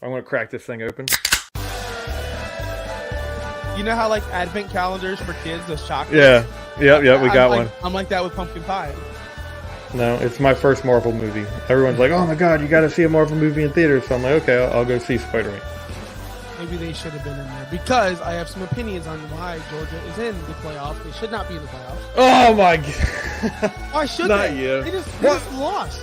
I'm gonna crack this thing open. You know how like advent calendars for kids, those chocolates? Yeah. Yep. We got one. I'm like that with pumpkin pie. No, it's my first Marvel movie. Everyone's like, "Oh my god, you got to see a Marvel movie in theaters." So I'm like, "Okay, I'll go see Spider-Man." Maybe they should have been in there because I have some opinions on why Georgia is in the playoffs. They should not be in the playoffs. Oh my god! Why should Not they? you. They just lost.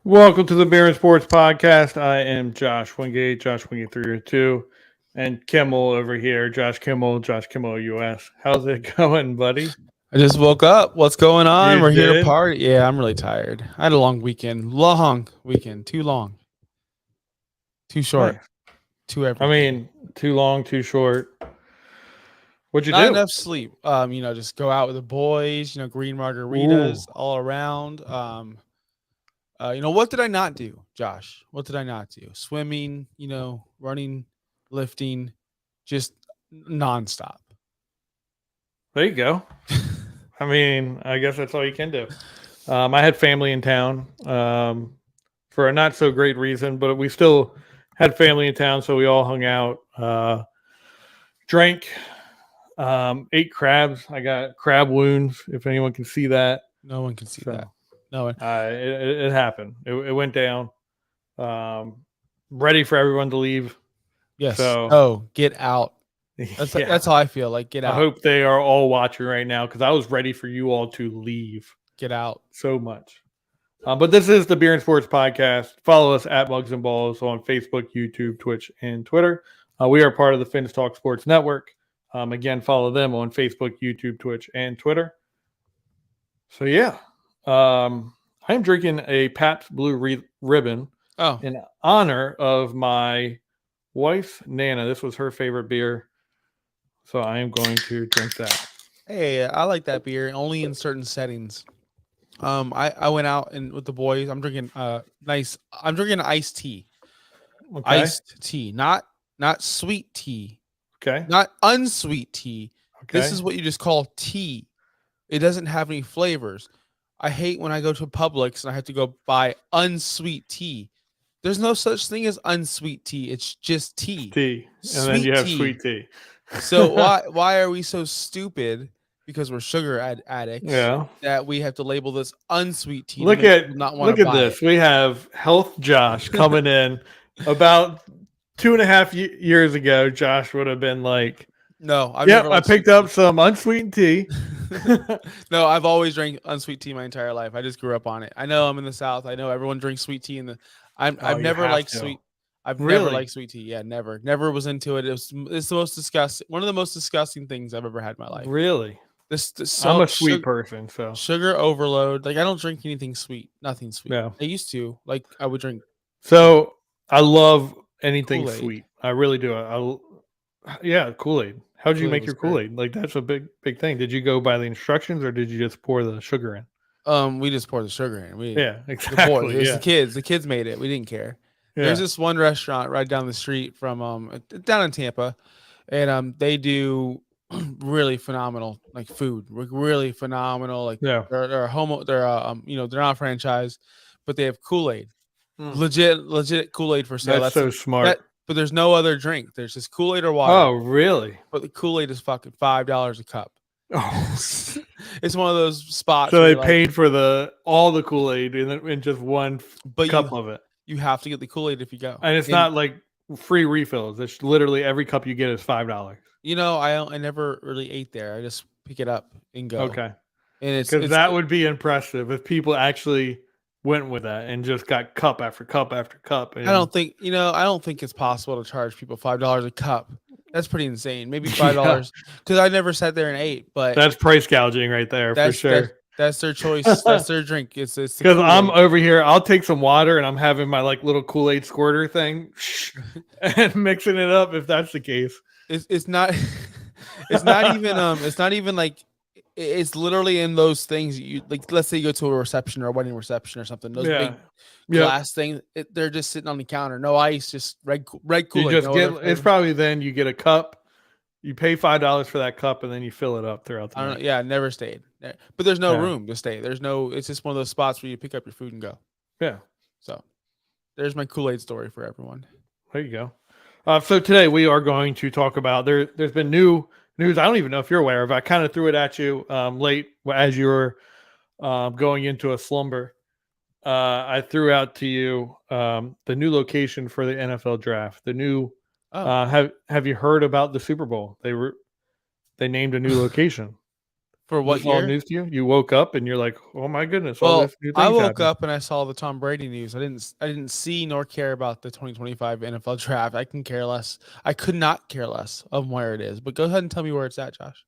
Welcome to the Beer and Sports Podcast. I am Josh Wingate, Josh Wingate 302, and Kimmel over here, Josh Kimmel US. How's it going, buddy? I just woke up. What's going on? We're here to did? party. Yeah, I'm really tired. I had a long weekend. Too long. Too short. Nice. Too everything. Too long, too short. What'd you Not do? enough sleep. Just go out with the boys, green margaritas all around. What did I not do, Josh? What did I not do? Swimming, running, lifting, just nonstop. There you go. I guess that's all you can do. I had family in town for a not so great reason, but we still had family in town, so we all hung out, drank, ate crabs. I got crab wounds, if anyone can see that. No one can see that. No one. It happened. It went down. Ready for everyone to leave. Yes. So, get out. That's how I feel. Like, get out. I hope they are all watching right now because I was ready for you all to leave. Get out. So much. But this is the Beer and Sports Podcast. Follow us at Bugs and Balls on Facebook, YouTube, Twitch, and Twitter. We are part of the Finns Talk Sports Network. Again, follow them on Facebook, YouTube, Twitch, and Twitter. So, yeah. I'm drinking a Pabst Blue Ribbon in honor of my wife's Nana. This was her favorite beer. So I am going to drink that. Hey, I like that beer only in certain settings. I went out and with the boys. I'm drinking I'm drinking iced tea. Okay. Iced tea, not sweet tea. Okay. Not unsweet tea. Okay. This is what you just call tea. It doesn't have any flavors. I hate when I go to Publix and I have to go buy unsweet tea. There's no such thing as unsweet tea. It's just tea. Tea. And then you have sweet tea. So why are we so stupid? Because we're sugar addicts. Yeah. That we have to label this unsweet tea. Look at this. We have Health Josh coming in. About 2.5 years ago, Josh would have been like, "No, I picked up some unsweetened tea." No, I've always drank unsweet tea my entire life. I just grew up on it. I know I'm in the South. I know everyone drinks sweet tea I've never liked sweet. I've never liked sweet tea. Yeah, never was into it. It's the most disgusting. One of the most disgusting things I've ever had in my life. Really? I'm a sweet person, so sugar overload. Like I don't drink anything sweet. Nothing sweet. Yeah. I used to. Like I would drink. So I love anything Kool-Aid. sweet. I really do. Kool-Aid. How did you make your Kool-Aid? Like that's a big thing. Did you go by the instructions or did you just pour the sugar in? We just poured the sugar in. Exactly. It was the kids. The kids made it. We didn't care. Yeah. There's this one restaurant right down the street from down in Tampa, and they do really phenomenal like food. Really phenomenal. Like they're not franchise, but they have Kool-Aid. Legit Kool-Aid for sale. That's so smart. But there's no other drink. There's just Kool-Aid or water. Oh, really? But the Kool-Aid is fucking $5 a cup. Oh, it's one of those spots. So they paid for all the Kool-Aid in just one cup of it. You have to get the Kool-Aid if you go, and it's not like free refills. It's literally every cup you get is $5. I never really ate there. I just pick it up and go. Okay, and it's that would be impressive if people actually went with that and just got cup after cup after cup. I don't think it's possible to charge people $5 a cup. That's pretty insane. Maybe $5 because I never sat there and ate. But that's price gouging right there for sure. That's their choice. That's their drink. It's because I'm over here. I'll take some water and I'm having my like little Kool-Aid squirter thing and mixing it up. If that's the case, it's not. It's not even like. It's literally in those things you like. Let's say you go to a reception or a wedding reception or something. Those big glass things. They're just sitting on the counter. No ice, just red Kool-Aid. It's probably then you get a cup You pay $5 for that cup, and then you fill it up throughout the I don't night. know. Yeah, never stayed. But there's no Yeah. room to stay. There's no. It's just one of those spots where you pick up your food and go. Yeah. So there's my Kool-Aid story for everyone. There you go. So today we are going to talk about there's been new news. I don't even know if you're aware of. I kind of threw it at you late as you were going into a slumber. I threw out to you the new location for the NFL draft. The new have you heard about the Super Bowl? They named a new location. For Is what this all year? news to you? You woke up and you're like, oh my goodness, all Well, this new I things woke happening. up and I saw the Tom Brady news. I didn't see nor care about the 2025 NFL draft. I can care less. I could not care less of where it is. But go ahead and tell me where it's at, Josh.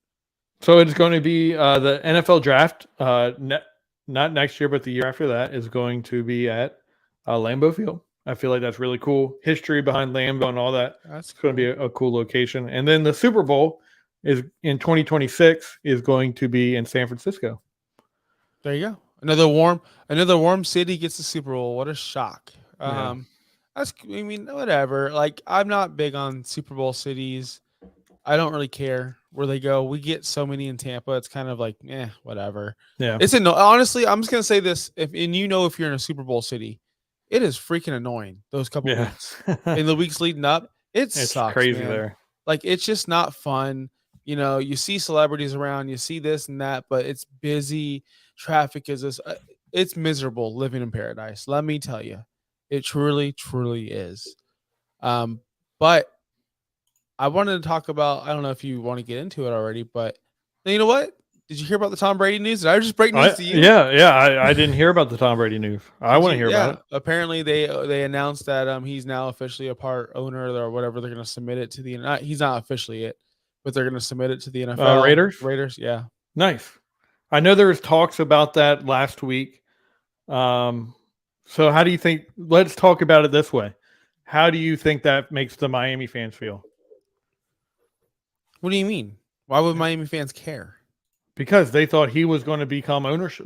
So it's going to be the NFL draft. Not next year, but the year after that is going to be at Lambeau Field. I feel like that's really cool. History behind Lambeau and all that. That's It's going to be a cool location. And then the Super Bowl is in 2026 is going to be in San Francisco. There you go. Another warm city gets the Super Bowl. What a shock. Yeah. I mean, whatever. Like, I'm not big on Super Bowl cities. I don't really care where they go. We get so many in Tampa. It's kind of like, whatever. Yeah. Honestly, I'm just gonna say this. If you're in a Super Bowl city, it is freaking annoying those couple weeks. In the weeks leading up, it sucks, crazy man. there. Like, it's just not fun. You see celebrities around, you see this and that, but it's busy. Traffic is this. It's miserable living in paradise. Let me tell you, it truly, truly is. But I wanted to talk about. I don't know if you want to get into it already, but you know what? Did you hear about the Tom Brady news? Did I just break news to you? Yeah. I didn't hear about the Tom Brady news. I want to hear about it. Apparently, they announced that he's now officially a part owner or whatever. They're going to submit it to the. He's not officially it, but they're going to submit it to the NFL. Raiders, yeah. Nice. I know there was talks about that last week. So how do you think? Let's talk about it this way. How do you think that makes the Miami fans feel? What do you mean? Why would Miami fans care? Because they thought he was going to become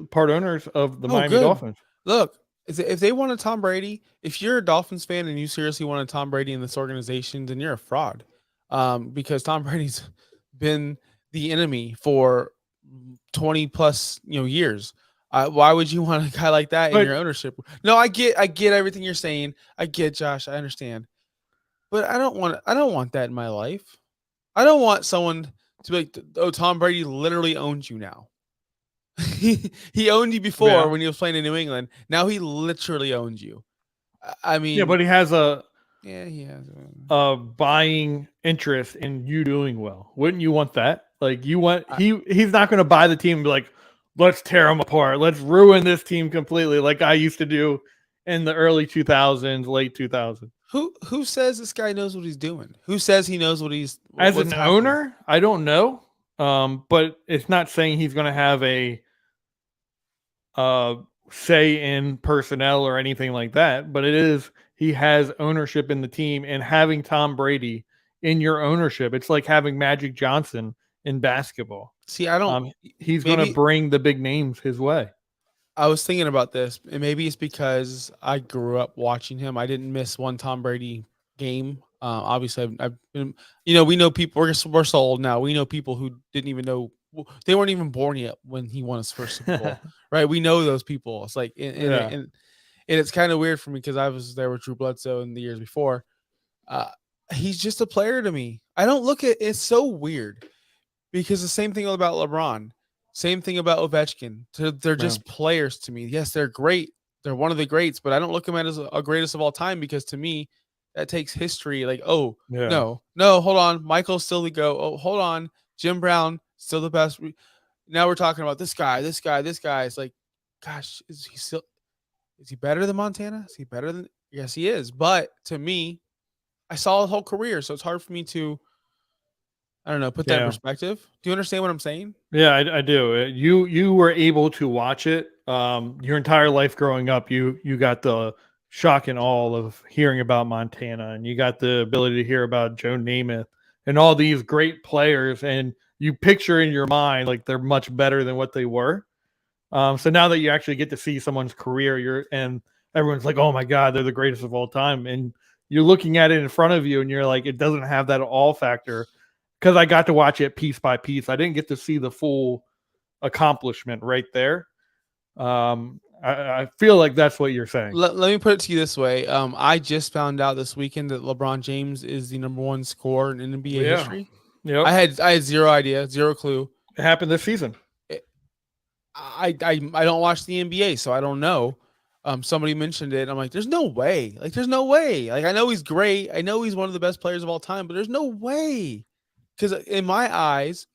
part owners of the Miami Dolphins. Look, if they wanted Tom Brady, if you're a Dolphins fan and you seriously wanted Tom Brady in this organization, then you're a fraud. Because Tom Brady's been the enemy for 20 plus years. Why would you want a guy like that in your ownership? No, I get everything you're saying. I get, Josh. I understand, but I don't want that in my life. I don't want someone to be like, oh, Tom Brady literally owns you now. He owned you before when he was playing in New England. Now he literally owns you. I mean, yeah, but he has he has a buying interest in you doing well. Wouldn't you want that? Like he's not going to buy the team and be like, let's tear them apart. Let's ruin this team completely, like I used to do in the early 2000s, late 2000s. Who says this guy knows what he's doing? Who says he knows what he's as an owner? I don't know. But it's not saying he's going to have a say in personnel or anything like that. But it is he has ownership in the team, and having Tom Brady in your ownership, it's like having Magic Johnson in basketball. See, I don't. He's going to bring the big names his way. I was thinking about this, and maybe it's because I grew up watching him. I didn't miss one Tom Brady game. Obviously, I've been, we know people. We're so old now. We know people who didn't even know they weren't even born yet when he won his first Super Bowl. Right? We know those people. It's like, and it's kind of weird for me because I was there with Drew Bledsoe in the years before. He's just a player to me. I don't look at it's so weird because the same thing about LeBron. Same thing about Ovechkin. They're just players to me. Yes, they're great. They're one of the greats, but I don't look at them as a greatest of all time because to me, that takes history. Like, no, hold on. Michael's still the GOAT. Oh, hold on. Jim Brown, still the best. Now we're talking about this guy. It's like, gosh, is he better than Montana? Is he better than? Yes, he is. But to me, I saw his whole career, so it's hard for me to I don't know, put that in perspective. Do you understand what I'm saying? Yeah, I do. You were able to watch it your entire life growing up. You got the shock and awe of hearing about Montana, and you got the ability to hear about Joe Namath and all these great players, and you picture in your mind like they're much better than what they were. So now that you actually get to see someone's career, and everyone's like, "Oh my God, they're the greatest of all time," and you're looking at it in front of you, and you're like, it doesn't have that all factor. because I got to watch it piece by piece. I didn't get to see the full accomplishment right there. I feel like that's what you're saying. Let me put it to you this way. I just found out this weekend that LeBron James is the #1 scorer in NBA history. Yep. I had zero idea, zero clue. It happened this season. I don't watch the NBA, so I don't know. Somebody mentioned it. I'm like, there's no way. Like, there's no way. Like, I know he's great. I know he's one of the best players of all time, but there's no way. Because in my eyes,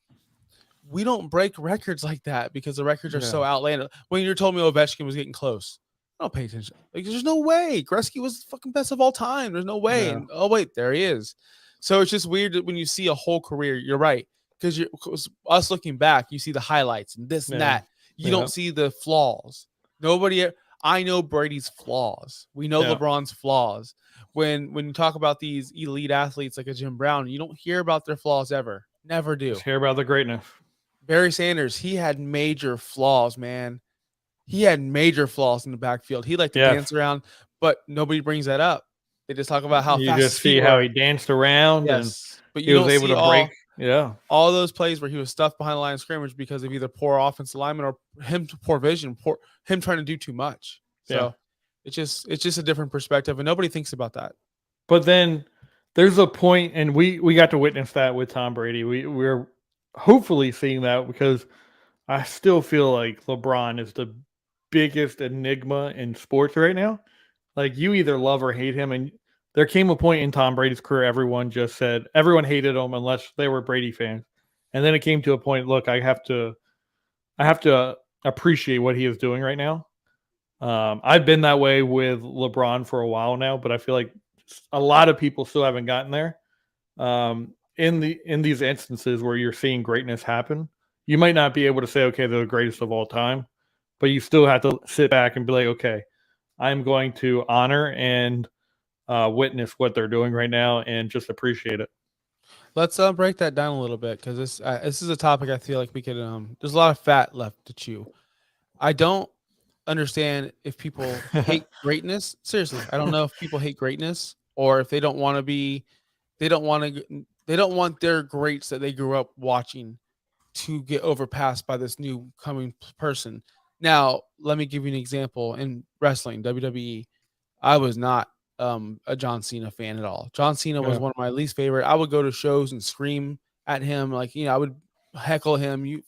we don't break records like that because the records are so outlandish. When you told me Ovechkin was getting close, I don't pay attention. Like, there's no way. Gretzky was the fucking best of all time. There's no way. Yeah. And, oh, wait, there he is. So it's just weird that when you see a whole career, you're right. Because us looking back, you see the highlights and this and that. You don't see the flaws. I know Brady's flaws. We know LeBron's flaws. When you talk about these elite athletes like a Jim Brown, you don't hear about their flaws ever. Never do. Just hear about the greatness. Barry Sanders, he had major flaws, man. He had major flaws in the backfield. He liked to dance around, but nobody brings that up. They just talk about how you fast just see how he danced around and but you he was able to break. Yeah. All those plays where he was stuffed behind the line of scrimmage because of either poor offensive lineman or poor vision, him trying to do too much. So it's just a different perspective, and nobody thinks about that. But then there's a point, and we got to witness that with Tom Brady. We're hopefully seeing that because I still feel like LeBron is the biggest enigma in sports right now. Like, you either love or hate him, and there came a point in Tom Brady's career everyone hated him unless they were Brady fans. And then it came to a point, look, I have to appreciate what he is doing right now. I've been that way with LeBron for a while now, but I feel like a lot of people still haven't gotten there. In these instances where you're seeing greatness happen, you might not be able to say, okay, they're the greatest of all time, but you still have to sit back and be like, okay, I'm going to honor and witness what they're doing right now and just appreciate it. Let's break that down a little bit because this is a topic I feel like we could. There's a lot of fat left to chew. I don't understand if people hate greatness. Seriously, I don't know if people hate greatness or if they don't want their greats that they grew up watching to get overpassed by this new coming person. Now, let me give you an example. In wrestling, WWE, I was not a John Cena fan at all. John Cena was one of my least favorite. I would go to shows and scream at him, like, I would heckle him.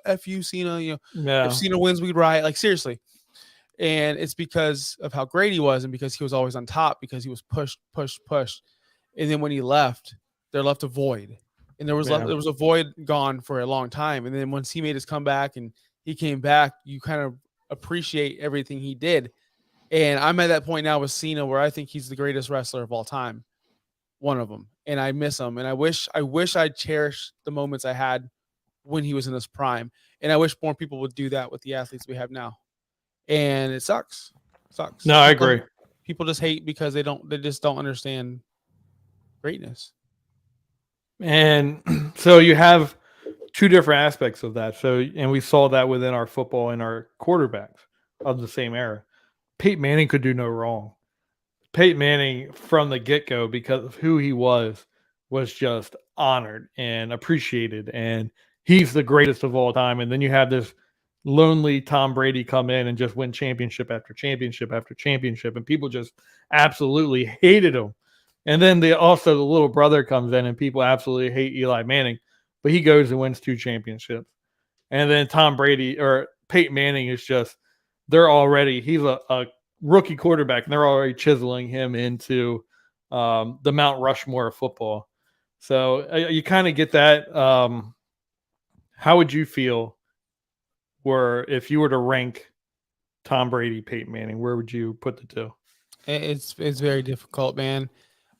F you, Cena. If Cena wins, we'd riot. Like, seriously. And it's because of how great he was, and because he was always on top, because he was pushed. And then when he left, there left a void, and there was a void gone for a long time. And then once he made his comeback and he came back, you kind of appreciate everything he did. And I'm at that point now with Cena where I think he's the greatest wrestler of all time, one of them. And I miss him. And I wish I'd cherished the moments I had when he was in his prime. And I wish more people would do that with the athletes we have now. And it sucks. No, I agree. People just hate because they just don't understand greatness. And so you have two different aspects of that. So, and we saw that within our football and our quarterbacks of the same era. Peyton Manning could do no wrong. Peyton Manning, from the get-go, because of who he was just honored and appreciated, and he's the greatest of all time. And then you have this lonely Tom Brady come in and just win championship after championship after championship, and people just absolutely hated him. And then the little brother comes in, and people absolutely hate Eli Manning, but he goes and wins 2 championships. And then Tom Brady or Peyton Manning is just, he's a rookie quarterback, and they're already chiseling him into the Mount Rushmore of football. So you kind of get that. How would you feel if you were to rank Tom Brady, Peyton Manning? Where would you put the two? It's very difficult, man.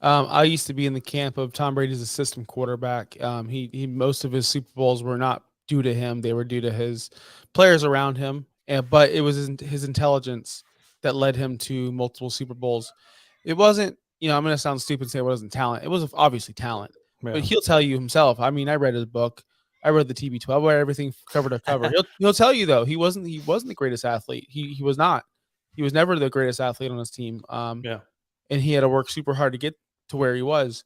I used to be in the camp of Tom Brady's a system quarterback. He most of his Super Bowls were not due to him; they were due to his players around him. But it was his intelligence that led him to multiple Super Bowls. It wasn't, I'm going to sound stupid and say it wasn't talent. It was obviously talent, but he'll tell you himself. I mean, I read his book. I read the TB12. I read everything cover to cover. He'll tell you though, he wasn't the greatest athlete. He was not. He was never the greatest athlete on his team. And he had to work super hard to get to where he was.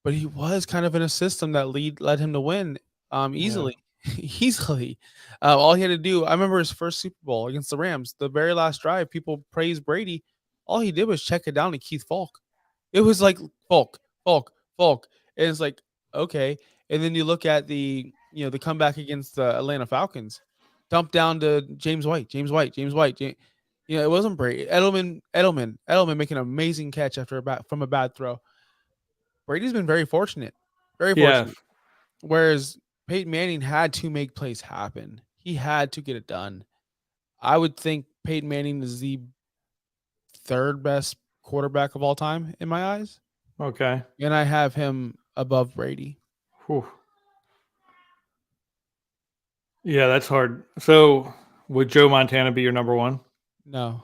but he was kind of in a system that led him to win Yeah. easily. Easily. All he had to do, I remember his first Super Bowl against the Rams, the very last drive, people praised Brady. All he did was check it down to Keith Falk. It was like Falk, Falk, Falk. And it's like, okay. And then you look at the comeback against the Atlanta Falcons, dump down to James White, James White, James White. It wasn't Brady. Edelman making an amazing catch from a bad throw. Brady's been very fortunate, very Yes. fortunate. Whereas Peyton Manning had to make plays happen. He had to get it done. I would think Peyton Manning is the third best quarterback of all time in my eyes, Okay. and I have him above Brady. Whew. Yeah, that's hard. So, would Joe Montana be your number one? No,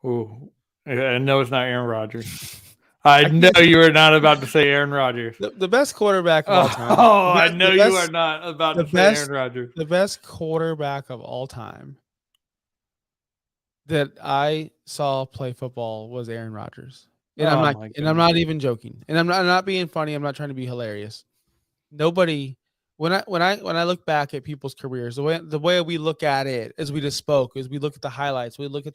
Ooh. I know it's not Aaron Rodgers. I I know can't. you are not about to say Aaron Rodgers. The best quarterback of all time. Oh, The I best, know the you are best, not about the to say Aaron best, Rodgers. the best quarterback of all time that I saw play football was Aaron Rodgers. And Oh my I'm goodness. not even joking. And I'm not being funny. I'm not trying to be hilarious. Nobody when I look back at people's careers, the way we look at it as we just spoke, as we look at the highlights, we look at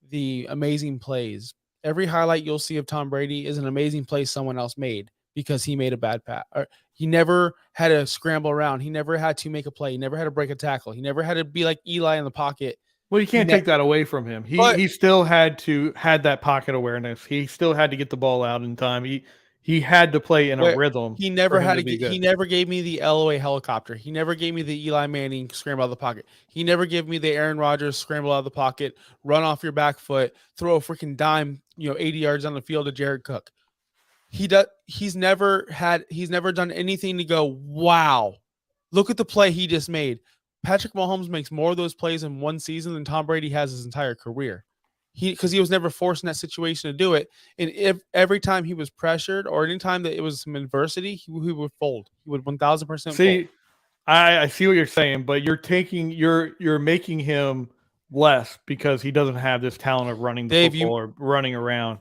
the amazing plays. Every highlight you'll see of Tom Brady is an amazing play someone else made because he made a bad pass. Or he never had to scramble around. He never had to make a play. He never had to break a tackle. He never had to be like Eli in the pocket. Well, you He can't ne- take that away from him. but He still had that pocket awareness. He still had to get the ball out in time. He had to play in a where rhythm he for never him had to to be get, he good. never gave me the LOA helicopter. He never gave me the Eli Manning scramble out of the pocket. He never gave me the Aaron Rodgers scramble out of the pocket, run off your back foot, throw a freaking dime, 80 yards on the field to Jared Cook. He's never done anything to go, wow, look at the play he just made. Patrick Mahomes makes more of those plays in one season than Tom Brady has his entire career. Because he was never forced in that situation to do it. And if every time he was pressured or anytime that it was some adversity, he would fold. He would 1000% fold. See, I see what you're saying, but you're making him less because he doesn't have this talent of running the Dave, football or running around.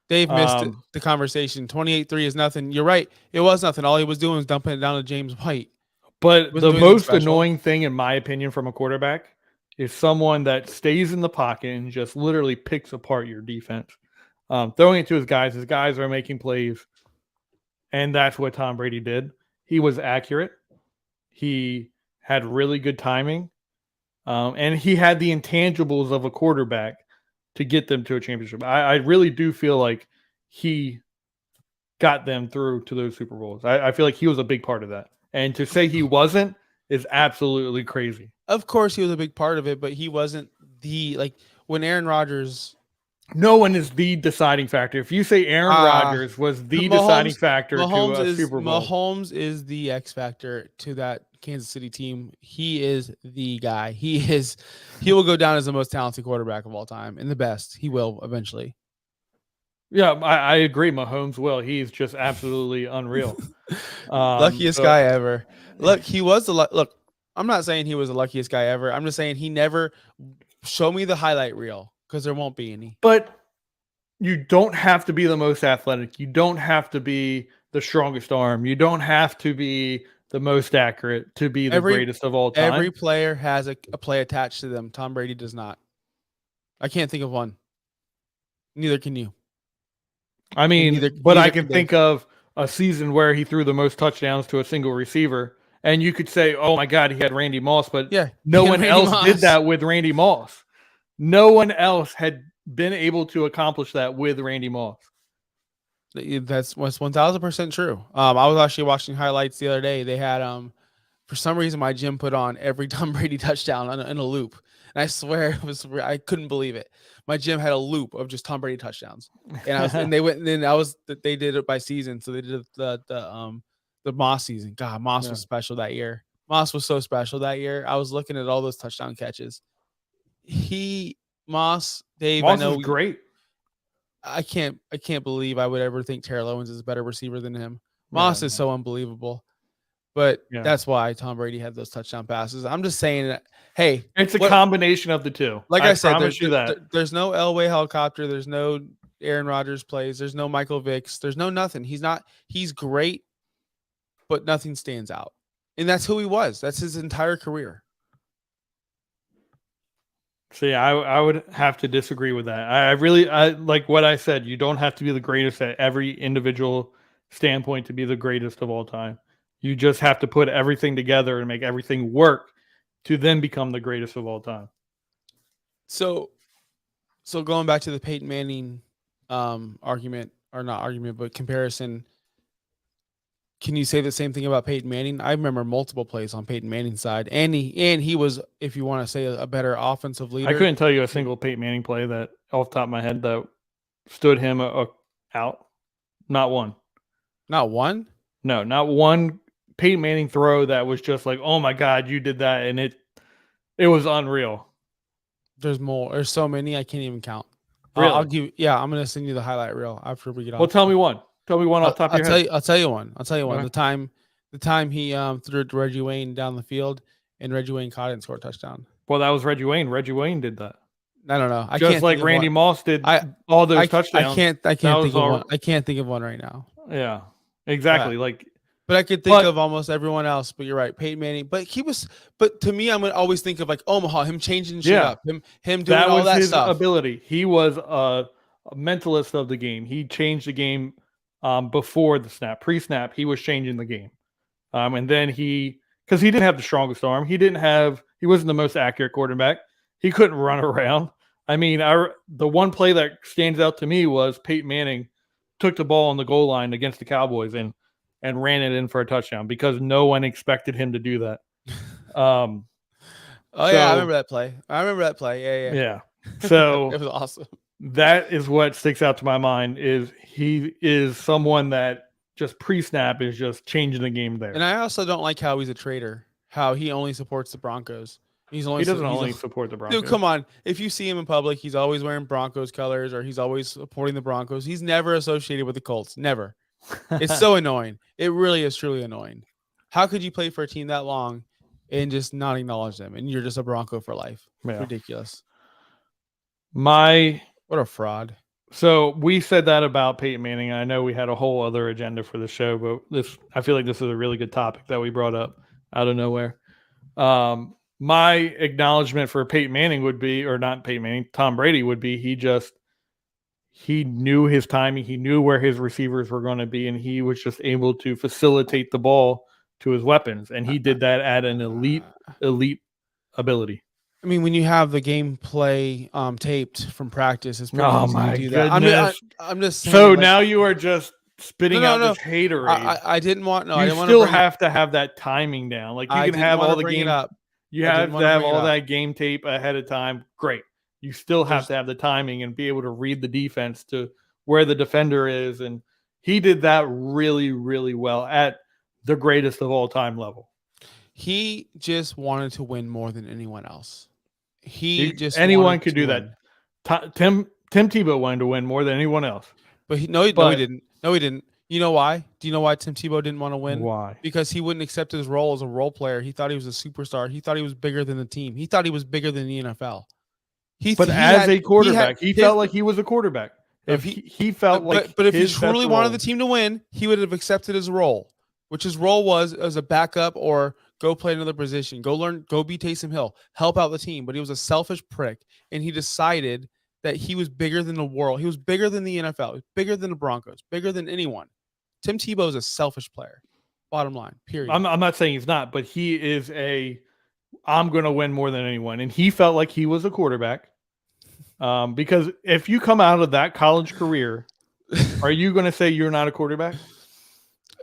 Dave missed Um, the conversation. 28-3 is nothing. You're right. It was nothing. All he was doing was dumping it down to James White. He but wasn't the doing anything most special. annoying thing, in my opinion, from a quarterback is someone that stays in the pocket and just literally picks apart your defense. Throwing it to his guys are making plays, and that's what Tom Brady did. He was accurate. He had really good timing, and he had the intangibles of a quarterback to get them to a championship. I really do feel like he got them through to those Super Bowls. I feel like he was a big part of that. And to say he wasn't is absolutely crazy. Of course, he was a big part of it, but he wasn't when Aaron Rodgers. No one is the deciding factor. If you say Aaron Rodgers was the deciding factor to a Super Bowl, Mahomes is the X factor to that Kansas City team. He is the guy. He will go down as the most talented quarterback of all time and the best. He will eventually. yeah, I agree. Mahomes will. He's just absolutely unreal. Luckiest guy ever. Look, he was the look. I'm not saying he was the luckiest guy ever. I'm just saying he never show me the highlight reel because there won't be any. But you don't have to be the most athletic. You don't have to be the strongest arm. You don't have to be the most accurate to be the greatest of all time. Every player has a play attached to them. Tom Brady does not. I can't think of one. Neither can you. I mean, I can think of a season where he threw the most touchdowns to a single receiver, and you could say, "Oh my God, he had Randy Moss," but yeah, no one else did that with Randy Moss. No one else had been able to accomplish that with Randy Moss. That's 1000% true. I was actually watching highlights the other day. They had for some reason my gym put on every Tom Brady touchdown in a loop, and I swear I couldn't believe it. My gym had a loop of just Tom Brady touchdowns, and they did it by season, so they did the Moss season. God, Moss was special that year. Moss was so special that year. I was looking at all those touchdown catches. Dave, Moss I know is great. I can't believe I would ever think Terrell Owens is a better receiver than him. Moss is so unbelievable. But that's why Tom Brady had those touchdown passes. I'm just saying that, hey. It's a combination of the two. Like I said, promise you that. there's no Elway helicopter. There's no Aaron Rodgers plays. There's no Michael Vicks. There's no nothing. He's great, but nothing stands out. And that's who he was. That's his entire career. See, I would have to disagree with that. I like what I said. You don't have to be the greatest at every individual standpoint to be the greatest of all time. You just have to put everything together and make everything work to then become the greatest of all time. So going back to the Peyton Manning argument, or not argument, but comparison, can you say the same thing about Peyton Manning? I remember multiple plays on Peyton Manning's side, and he was, if you want to say, a better offensive leader. I couldn't tell you a single Peyton Manning play that off the top of my head that stood him out. Not one. Not one? No, not one Peyton Manning throw that was just like, oh my God, you did that, and it was unreal. There's more. There's so many I can't even count. Really? I'm gonna send you the highlight reel after we get off. Well, tell me one. Tell me one off the top of your head. I'll tell you one. Okay. The time he threw it to Reggie Wayne down the field, and Reggie Wayne caught it and scored a touchdown. Well, that was Reggie Wayne. Reggie Wayne did that. I don't know. I just can't like Randy Moss did all those touchdowns. I can't think of one right now. Yeah, exactly. But I could think of almost everyone else. But you're right, Peyton Manning. But to me, I'm gonna always think of like Omaha, him changing shit up, him doing all that stuff. That was his ability. He was a mentalist of the game. He changed the game before the snap, pre-snap. He was changing the game, and then because he didn't have the strongest arm. He wasn't the most accurate quarterback. He couldn't run around. I mean, the one play that stands out to me was Peyton Manning took the ball on the goal line against the Cowboys and ran it in for a touchdown because no one expected him to do that. Yeah, I remember that play. Yeah. So it was awesome. That is what sticks out to my mind is he is someone that just pre-snap is just changing the game there. And I also don't like how he's a traitor, how he only supports the Broncos. He doesn't only support the Broncos. Dude, come on. If you see him in public, he's always wearing Broncos colors or he's always supporting the Broncos. He's never associated with the Colts. Never. It's so annoying. It really is truly annoying. How could you play for a team that long and just not acknowledge them? And you're just a Bronco for life. Yeah. Ridiculous. What a fraud. So we said that about Peyton Manning. I know we had a whole other agenda for the show, but I feel like this is a really good topic that we brought up out of nowhere. My acknowledgement for Peyton Manning would be, or not Peyton Manning, Tom Brady would be, he knew his timing. He knew where his receivers were going to be, and he was just able to facilitate the ball to his weapons. And he did that at an elite ability. I mean, when you have the gameplay taped from practice, it's pretty easy to do that. I'm just saying. So now you are just spitting out this haterade. I didn't want. No, you I didn't want still have to have that timing down. Like you can have all the game up. You have to have all that game tape ahead of time. Great. You still have to have the timing and be able to read the defense to where the defender is. And he did that really, really well at the greatest of all time level. He just wanted to win more than anyone else. Anyone could do that. Tim Tebow wanted to win more than anyone else. But he didn't. No, he didn't. You know why? Do you know why Tim Tebow didn't want to win? Why? Because he wouldn't accept his role as a role player. He thought he was a superstar. He thought he was bigger than the team. He thought he was bigger than the NFL. As a quarterback, he felt like he was a quarterback. If he felt like, but if he truly wanted the team to win, he would have accepted his role, which his role was as a backup or go play another position, go be Taysom Hill, help out the team. But he was a selfish prick, and he decided that he was bigger than the world. He was bigger than the NFL, he was bigger than the Broncos, bigger than anyone. Tim Tebow is a selfish player. Bottom line, period. I'm not saying he's not, but he is I'm going to win more than anyone. And he felt like he was a quarterback. Because if you come out of that college career, are you going to say you're not a quarterback?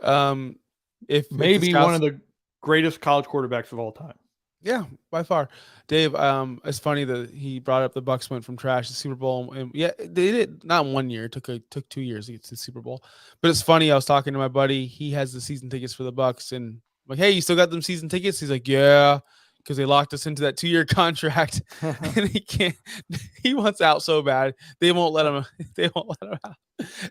If maybe one of the greatest college quarterbacks of all time. Yeah, by far. Dave, it's funny that he brought up the Bucs went from trash to Super Bowl. And yeah, they did not 1 year. It took 2 years to get to the Super Bowl. But it's funny. I was talking to my buddy. He has the season tickets for the Bucs, and I'm like, hey, you still got them season tickets? He's like, yeah, because they locked us into that 2-year contract, and he wants out so bad. They won't let him out.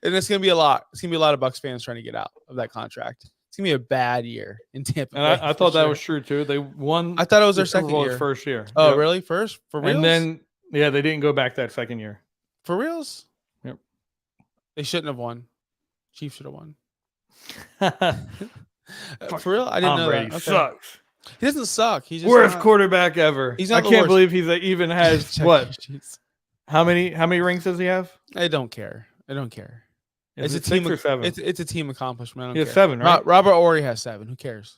And it's gonna be a lot. It's gonna be a lot of Bucs fans trying to get out of that contract. It's gonna be a bad year in Tampa. And I thought that was true too. They won. I thought it was their second year. First year. Oh, really? First? For reals? And then they didn't go back that second year. For reals? Yep. They shouldn't have won. Chiefs should have won. Fuck, For real, I didn't Tom know Brady that. Okay. sucks. He doesn't suck. He's just Worst not, quarterback ever. He's I not the can't worst. believe he's even has Chuck what? E. Cheese. How many rings does he have? I don't care. I don't care. Is It's it a team. 6 or 7? It's a team accomplishment. I don't He has care. 7, right? Robert Ory has 7. Who cares?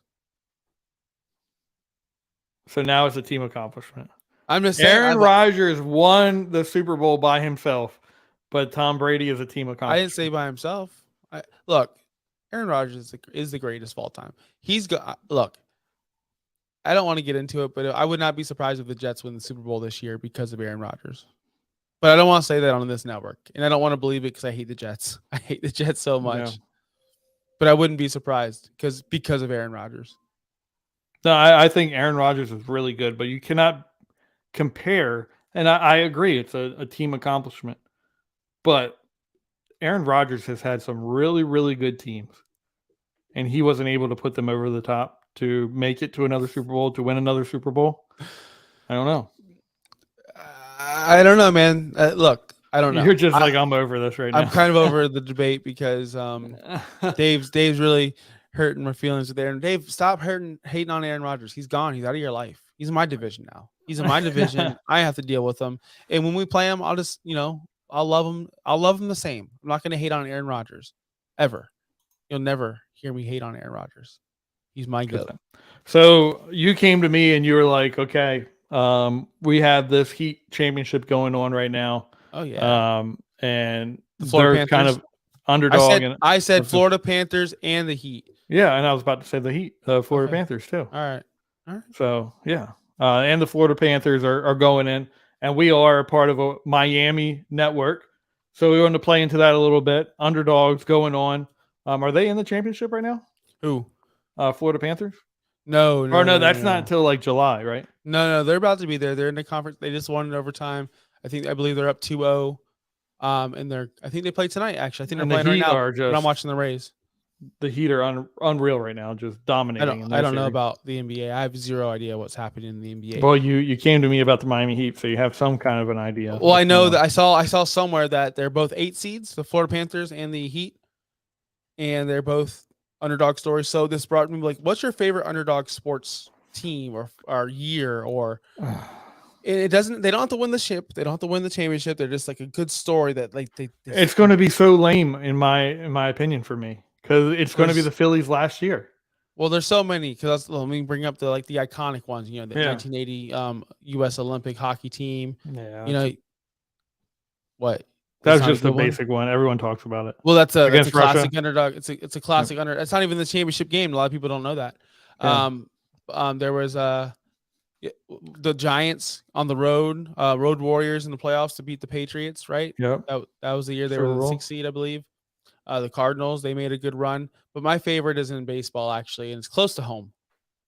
So now it's a team accomplishment. I'm just saying. Aaron Rodgers won the Super Bowl by himself, but Tom Brady is a team accomplishment. I didn't say by himself. Look, Aaron Rodgers is the greatest of all time. Look, I don't want to get into it, but I would not be surprised if the Jets win the Super Bowl this year because of Aaron Rodgers. But I don't want to say that on this network, and I don't want to believe it because I hate the Jets. I hate the Jets so much. Yeah. But I wouldn't be surprised because of Aaron Rodgers. No, I think Aaron Rodgers is really good, but you cannot compare. And I agree, it's a team accomplishment. But Aaron Rodgers has had some really, really good teams, and he wasn't able to put them over the top to make it to another Super Bowl, to win another Super Bowl. I don't know. I don't know, man. Look, I don't know. You're just I'm over this right now. I'm kind of over the debate because Dave's really hurting my feelings with Aaron. Dave, stop hating on Aaron Rodgers. He's gone. He's out of your life. He's in my division now. He's in my division. I have to deal with him. And when we play him, I'll just, I'll love him. I'll love him the same. I'm not going to hate on Aaron Rodgers ever. You'll never hear me hate on Aaron Rodgers. He's my goat. So you came to me and you were like, okay, we have this Heat championship going on right now. Oh yeah. And the Florida they're kind of underdog. I said Florida Panthers and the Heat. Yeah, and I was about to say the Heat, Florida Panthers too. All right. So yeah, and the Florida Panthers are going in, and we are a part of a Miami network. So we want to play into that a little bit. Underdogs going on. Are they in the championship right now? Who? Florida Panthers? No. That's not until like July, right? No, they're about to be there. They're in the conference. They just won in overtime. I believe they're up 2-0. And I think they play tonight, actually. I think they're playing right now. But I'm watching the Rays. The Heat are unreal right now, just dominating. I don't know about the NBA. I have zero idea what's happening in the NBA. Well, you came to me about the Miami Heat, so you have some kind of an idea. Well, I know that I saw somewhere that they're both 8 seeds, the Florida Panthers and the Heat, and they're both underdog stories. So this brought me like, what's your favorite underdog sports team or year or? They don't have to win the ship. They don't have to win the championship. They're just like a good story that like it's going to be so lame in my opinion for me because it's going to be the Phillies last year. Well, there's so many. Because let me bring up the iconic ones. The 1980 U.S. Olympic hockey team. Yeah. What? That was just a basic one. Everyone talks about it. Well, that's a Russia. Classic underdog. It's a classic underdog. It's not even the championship game. A lot of people don't know that. Yeah. There was the Giants on the road Warriors in the playoffs to beat the Patriots, right? Yep. That was the year they were the 6th seed, I believe. The Cardinals, they made a good run. But my favorite is in baseball, actually, and it's close to home.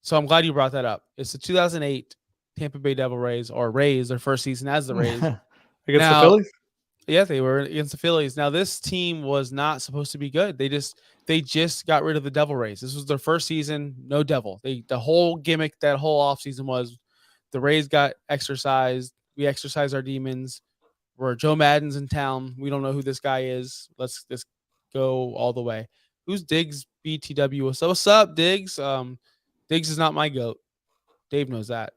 So I'm glad you brought that up. It's the 2008 Tampa Bay Devil Rays, or Rays, their first season as the Rays. Against the Phillies? Yeah, they were against the Phillies. Now, this team was not supposed to be good. They just got rid of the Devil Rays. This was their first season, no devil. The whole gimmick that whole offseason was the Rays got exercised. We exercised our demons. We're Joe Madden's in town. We don't know who this guy is. Let's just go all the way. Who's Diggs BTW? What's up, Diggs? Diggs is not my goat. Dave knows that.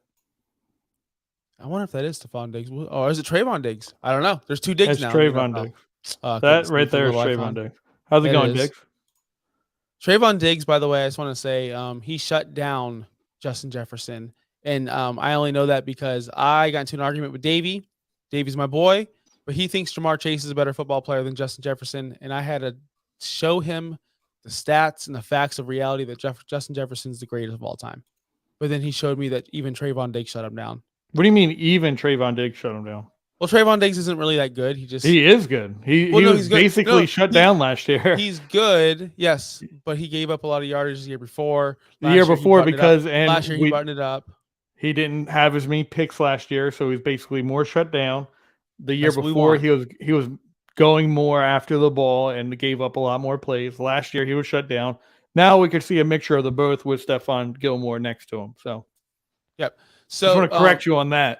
I wonder if that is Stephon Diggs. Or is it Trayvon Diggs? I don't know. There's 2 Diggs now. Trayvon Diggs. That right there is Trayvon Diggs. How's it going, Diggs? Trayvon Diggs, by the way, I just want to say he shut down Justin Jefferson. And I only know that because I got into an argument with Davey. Davey's my boy, but he thinks Jamar Chase is a better football player than Justin Jefferson. And I had to show him the stats and the facts of reality that Justin Jefferson's the greatest of all time. But then he showed me that even Trayvon Diggs shut him down. What do you mean even Trayvon Diggs shut him down? Well, Trayvon Diggs isn't really that good. He is good. He was basically shut down last year. He's good, yes, but he gave up a lot of yardage the year before. Because last year he buttoned it up. He didn't have as many picks last year, so he's basically more shut down. The year before he was going more after the ball and gave up a lot more plays. Last year he was shut down. Now we could see a mixture of the both with Stephon Gilmore next to him. So, yep. So I want to correct you on that.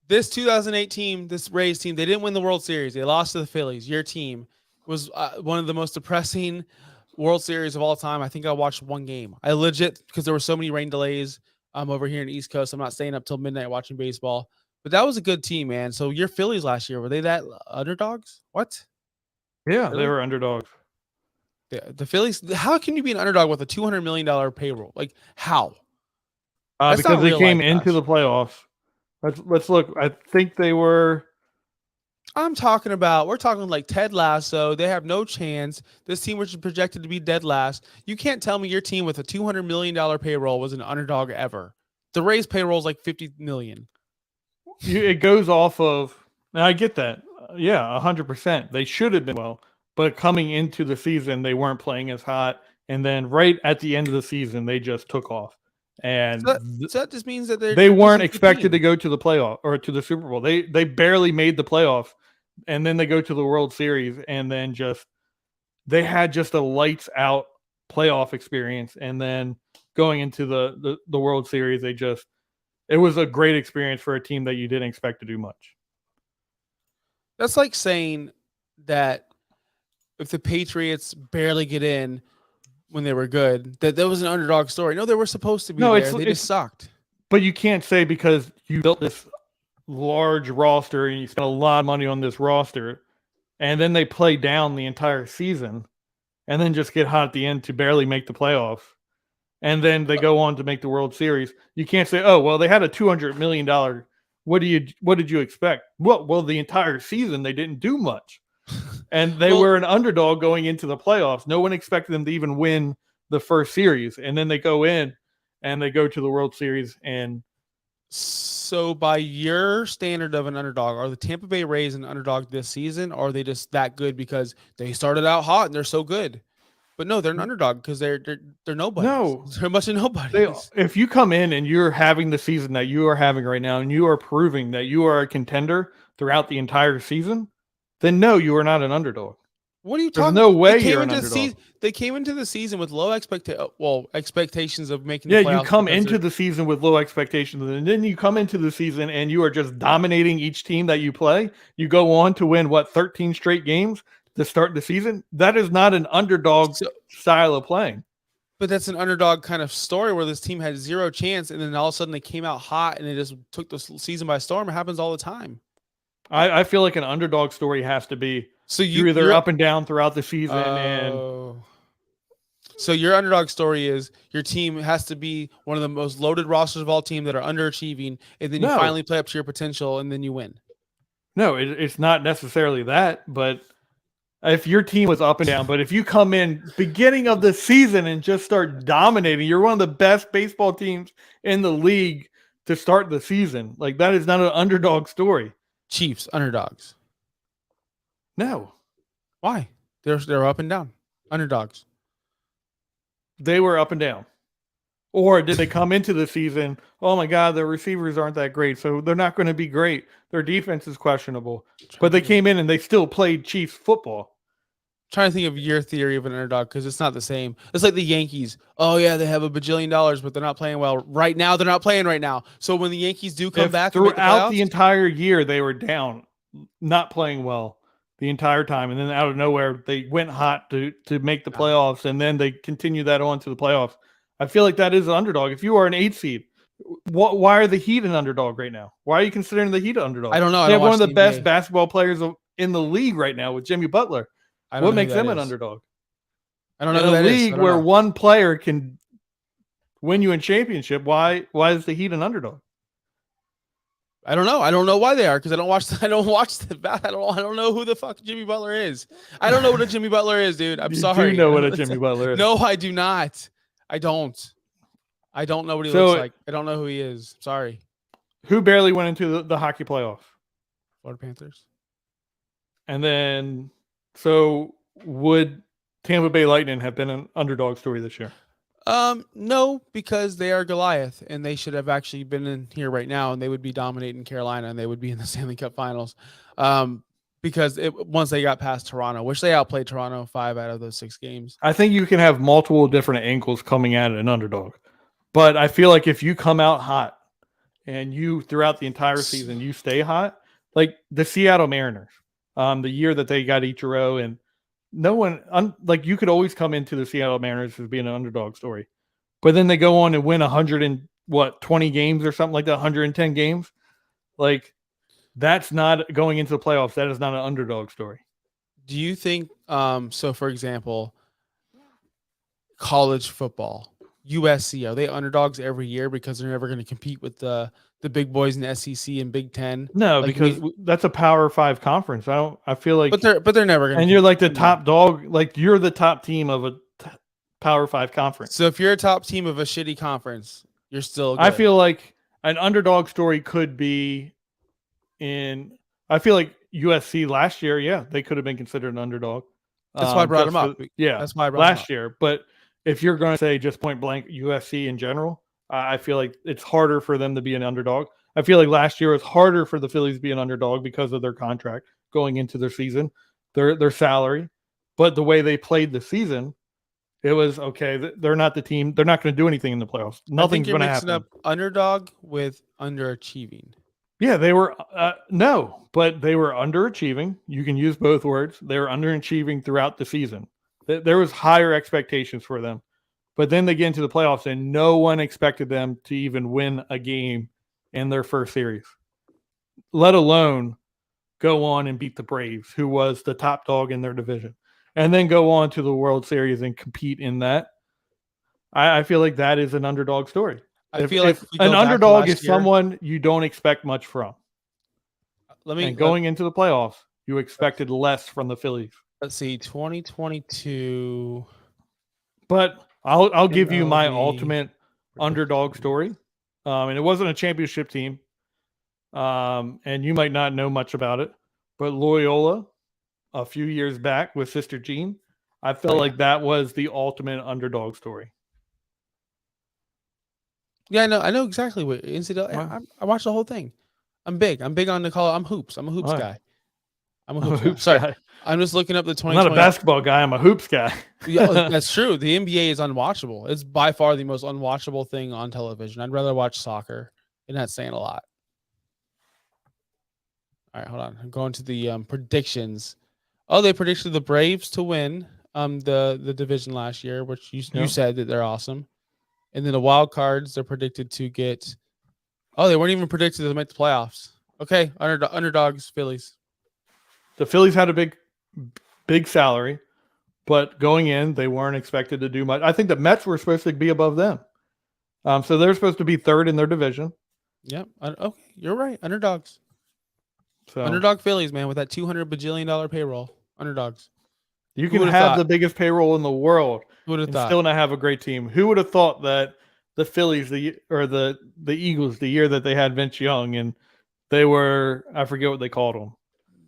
This 2008 team, this Rays team, they didn't win the World Series. They lost to the Phillies, your team. was one of the most depressing World Series of all time. I think I watched one game. I legit, because there were so many rain delays over here in the East Coast. I'm not staying up till midnight watching baseball. But that was a good team, man. So your Phillies last year, were they that underdogs? What? Yeah, Really? they were underdogs. The Phillies, how can you be an underdog with a $200 million payroll? Like, how? That's Because not they real came life, into Josh. the playoffs. Let's look. I think they were. I'm talking about, we're talking like Ted Lasso. They have no chance. This team was projected to be dead last. You can't tell me your team with a $200 million payroll was an underdog ever. The Rays payroll is like $50 million. It goes off of. And I get that. Yeah, 100%. They should have been well, but coming into the season, they weren't playing as hot. And then right at the end of the season, they just took off. And So that just means that they they're just weren't a good expected to team. go to the playoff or to the Super Bowl. They barely made the playoffs, and then they go to the World Series, and then they had just a lights out playoff experience, and then going into the World Series, it was a great experience for a team that you didn't expect to do much. That's like saying that if the Patriots barely get in when they were good, that was an underdog story. No, they were supposed to be No, there. They just sucked. but you can't say because you built this large roster and you spent a lot of money on this roster, and then they play down the entire season, and then just get hot at the end to barely make the playoffs, and then they go on to make the World Series. You can't say, "Oh, well, they had a $200 million. What did you expect?" Well, the entire season they didn't do much, and they were an underdog going into the playoffs. No one expected them to even win the first series, and then they go in and they go to the World Series. And so, by your standard of an underdog, are the Tampa Bay Rays an underdog this season, or are they just that good because they started out hot and they're so good? But no, they're an underdog because they're nobodies. No, They're a bunch of nobodies. if you come in and you're having the season that you are having right now, and you are proving that you are a contender throughout the entire season, then no, you are not an underdog. What are you There's talking? no way They came you're an into the underdog. season. They came into the season with low expectations of making Yeah, the playoffs. you come into the season with low expectations, and then you come into the season and you are just dominating each team that you play. You go on to win 13 straight games to start the season. That is not an underdog style of playing. But that's an underdog kind of story where this team had zero chance, and then all of a sudden they came out hot and they just took the season by storm. It happens all the time. I feel like an underdog story has to be so you're either up and down throughout the season, and so your underdog story is your team has to be one of the most loaded rosters of all team that are underachieving, and then you finally play up to your potential, and then you win. No, it's not necessarily that, but if your team was up and down, but if you come in beginning of the season and just start dominating, you're one of the best baseball teams in the league to start the season. Like, that is not an underdog story. Chiefs, underdogs. No. Why? They're up and down. Underdogs. They were up and down. Or did they come into the season, oh my God, their receivers aren't that great, so they're not going to be great. Their defense is questionable. But they came in and they still played Chiefs football. Trying to think of your theory of an underdog because it's not the same. It's like the Yankees. Oh yeah, they have $1 bajillion, but they're not playing well right now. They're not playing right now. So when the Yankees do come back throughout the entire year, they were down, not playing well the entire time, and then out of nowhere they went hot to make the playoffs, and then they continue that on to the playoffs. I feel like that is an underdog. If you are an 8 seed, why are the Heat an underdog right now? Why are you considering the Heat an underdog? I don't know. They have one of the best basketball players in the league right now with Jimmy Butler. What makes them an underdog? I don't know. In a league where one player can win you a championship, why is the Heat an underdog? I don't know. I don't know why they are because I don't watch the. I don't know who the fuck Jimmy Butler is. I don't know what a Jimmy Butler is, dude. I'm sorry. You do know what a Jimmy Butler is. No, I do not. I don't know what he looks like. I don't know who he is. Sorry. Who barely went into the hockey playoff? Florida Panthers. And then, so would Tampa Bay Lightning have been an underdog story this year? No, because they are Goliath, and they should have actually been in here right now, and they would be dominating Carolina, and they would be in the Stanley Cup Finals. Because once they got past Toronto, which they outplayed Toronto 5 out of those 6 games. I think you can have multiple different angles coming at an underdog, but I feel like if you come out hot and you throughout the entire season you stay hot, like the Seattle Mariners, the year that they got Ichiro and no one like you could always come into the Seattle Mariners as being an underdog story, but then they go on and win 20 games or something like that, 110 games. Like that's not going into the playoffs. That is not an underdog story. Do you think? So, for example, college football, USC, are they underdogs every year because they're never going to compete with the big boys in the SEC and Big Ten? No, Like because that's a Power 5 conference. I feel like, but they're never going to. And you're like the top dog. Like you're the top team of a Power 5 conference. So if you're a top team of a shitty conference, you're still good. I feel like an underdog story could be I feel like USC last year, yeah, they could have been considered an underdog. That's why I brought them up. Yeah, that's why I brought last year. But if you're going to say just point blank USC in general, I feel like it's harder for them to be an underdog. I feel like last year was harder for the Phillies to be an underdog because of their contract going into their season, their salary. But the way they played the season, it was okay. They're not the team. They're not going to do anything in the playoffs. Nothing's going to happen. Up underdog with underachieving. Yeah, they were no, but they were underachieving. You can use both words. They were underachieving throughout the season. There was higher expectations for them, but then they get into the playoffs, and no one expected them to even win a game in their first series, let alone go on and beat the Braves, who was the top dog in their division, and then go on to the World Series and compete in that. I feel like that is an underdog story. I feel like an underdog is someone you don't expect much from. Going into the playoffs, you expected less from the Phillies. Let's see, 2022. But I'll give you my ultimate underdog story. And it wasn't a championship team. And you might not know much about it, but Loyola, a few years back with Sister Jean, I felt like that was the ultimate underdog story. Yeah, I know exactly what NCAA. I watched the whole thing. I'm big on the call. I'm hoops. I'm a hoops guy. I'm a hoops guy. I'm just looking up the 2020. I'm not a basketball guy. I'm a hoops guy. Yeah, that's true. The NBA is unwatchable. It's by far the most unwatchable thing on television. I'd rather watch soccer, and that's saying a lot. All right, hold on. I'm going to the predictions. Oh, they predicted the Braves to win the division last year, which you said that they're awesome. And then the wild cards, they're predicted to get. Oh, they weren't even predicted to make the playoffs. Okay, underdogs, Phillies. The Phillies had a big salary, but going in, they weren't expected to do much. I think the Mets were supposed to be above them. So they're supposed to be third in their division. Yep. Okay, you're right. Underdogs. So underdog Phillies, man, with that $200 bajillion payroll. Underdogs. You can have the biggest payroll in the world and still not have a great team. Who would have thought that the Phillies, the Eagles, the year that they had Vince Young, and they were, I forget what they called them.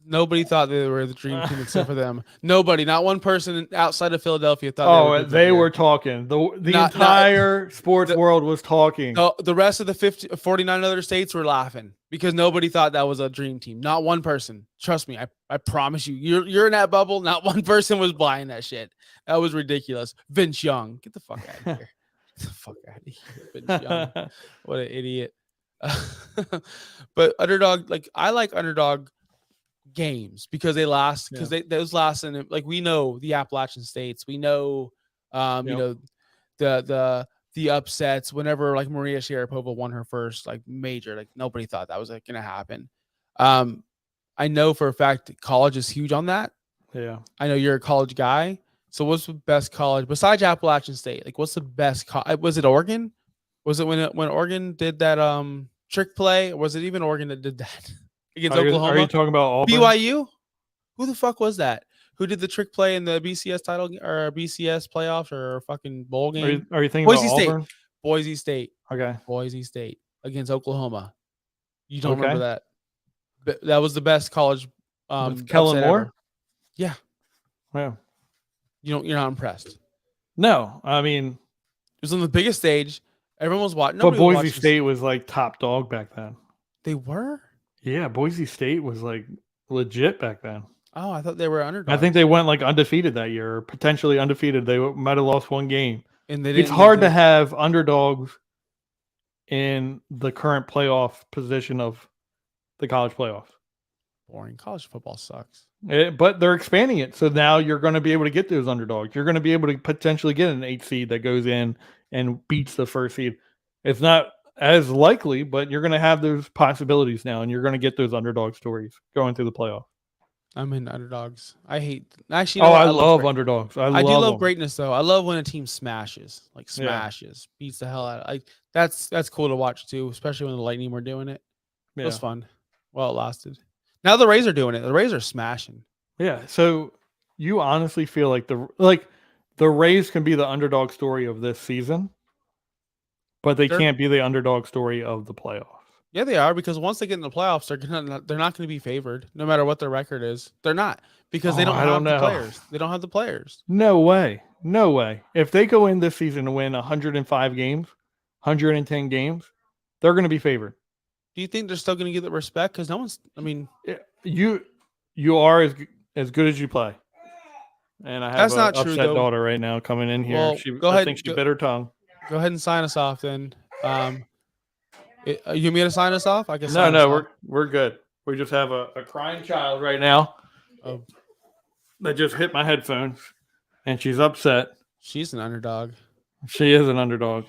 Nobody thought they were the dream team except for them. Nobody, not one person outside of Philadelphia thought. Oh, they were talking. The entire sports world was talking. The rest of the 49 other states were laughing because nobody thought that was a dream team. Not one person. Trust me, I promise you. You're in that bubble. Not one person was buying that shit. That was ridiculous. Vince Young, get the fuck out of here. Get the fuck out of here, Vince Young. What an idiot. But underdog, I like underdog games because they last those last in like we know the Appalachian states, we know you know the upsets whenever like Maria Sharapova won her first like major, like nobody thought that was like gonna happen. I know for a fact college is huge on that. Yeah, I know you're a college guy, so what's the best college besides Appalachian State? Like what's the best was it Oregon? Was it when Oregon did that trick play, or was it even Oregon that did that against Oklahoma? Are you talking about Auburn? BYU? Who the fuck was that? Who did the trick play in the BCS title or BCS playoffs or fucking bowl game? Are you thinking Boise about State? Auburn? Boise State. Okay. Boise State against Oklahoma. You don't remember that? But that was the best college. Kellen Moore. Ever. Yeah. Yeah. You're not impressed. No, I mean it was on the biggest stage. Everyone was watching. But Boise State was like top dog back then. They were? Yeah, Boise State was like legit back then. Oh, I thought they were underdogs. I think they went like undefeated that year, or potentially undefeated. They might have lost one game. And it's hard to have underdogs in the current playoff position of the college playoffs. Boring. College football sucks. But they're expanding it, so now you're going to be able to get those underdogs. You're going to be able to potentially get an 8 seed that goes in and beats the first seed. It's not as likely, but you're going to have those possibilities now, and you're going to get those underdog stories going through the playoff. I'm in underdogs. I hate. Actually, you know I love underdogs. I do love them. greatness though. I love when a team smashes, beats the hell out of. Like that's cool to watch too, especially when the Lightning were doing it. It was fun. Well, it lasted. Now the Rays are doing it. The Rays are smashing. Yeah. So you honestly feel like the Rays can be the underdog story of this season, but they can't be the underdog story of the playoffs. Yeah, they are, because once they get in the playoffs, they're not going to be favored, no matter what their record is. They're not, because they don't have the players. They don't have the players. No way. No way. If they go in this season to win 105 games, 110 games, they're going to be favored. Do you think they're still going to get the respect? Because no one's. I mean, you are as good as you play. And I have that's not upset true, though. daughter right now coming in here. Well, go ahead. I think she bit her tongue. Go ahead and sign us off then. You want me to sign us off? I guess. No, we're good. We just have a crying child right now. Oh. That just hit my headphones, and she's upset. She's an underdog. She is an underdog,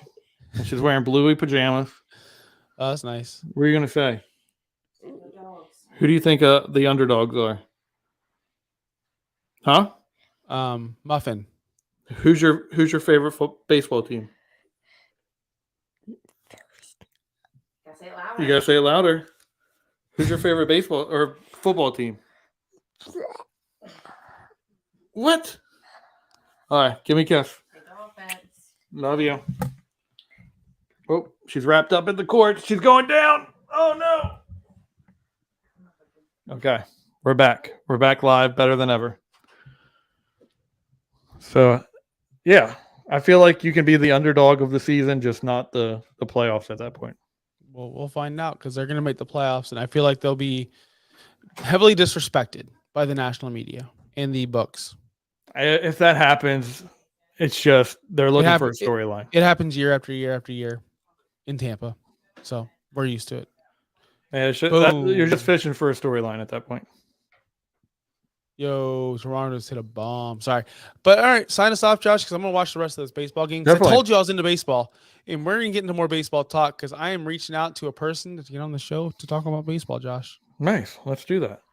and she's wearing bluey pajamas. Oh, that's nice. What are you gonna say? Who do you think the underdogs are? Huh? Muffin. Who's your favorite baseball team? You gotta say it louder. Who's your favorite baseball or football team? What? All right, give me a kiss. Love you. Oh, she's wrapped up in the court. She's going down. Oh no. Okay, we're back. We're back live, better than ever. So, yeah, I feel like you can be the underdog of the season, just not the playoffs at that point. Well, we'll find out, because they're going to make the playoffs, and I feel like they'll be heavily disrespected by the national media and the books. If that happens, it's just they're looking for a storyline. It happens year after year after year in Tampa, so we're used to it. Yeah, you're just fishing for a storyline at that point. Yo, Toronto just hit a bomb. Sorry. But all right, sign us off, Josh, because I'm going to watch the rest of this baseball game. I told you I was into baseball, and we're going to get into more baseball talk, because I am reaching out to a person to get on the show to talk about baseball, Josh. Nice. Let's do that.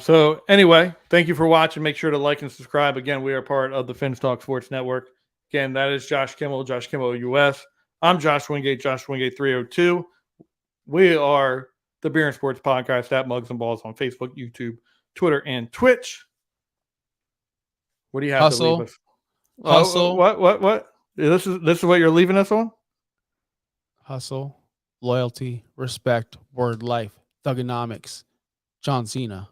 So anyway, thank you for watching. Make sure to like and subscribe. Again, we are part of the Finstock Sports Network. Again, that is Josh Kimmel US. I'm Josh Wingate 302. We are the Beer and Sports Podcast at Mugs and Balls on Facebook, YouTube, Twitter, and Twitch. What do you have to leave us? Hustle. What? This is what you're leaving us on? Hustle, loyalty, respect, word life, thugonomics. John Cena.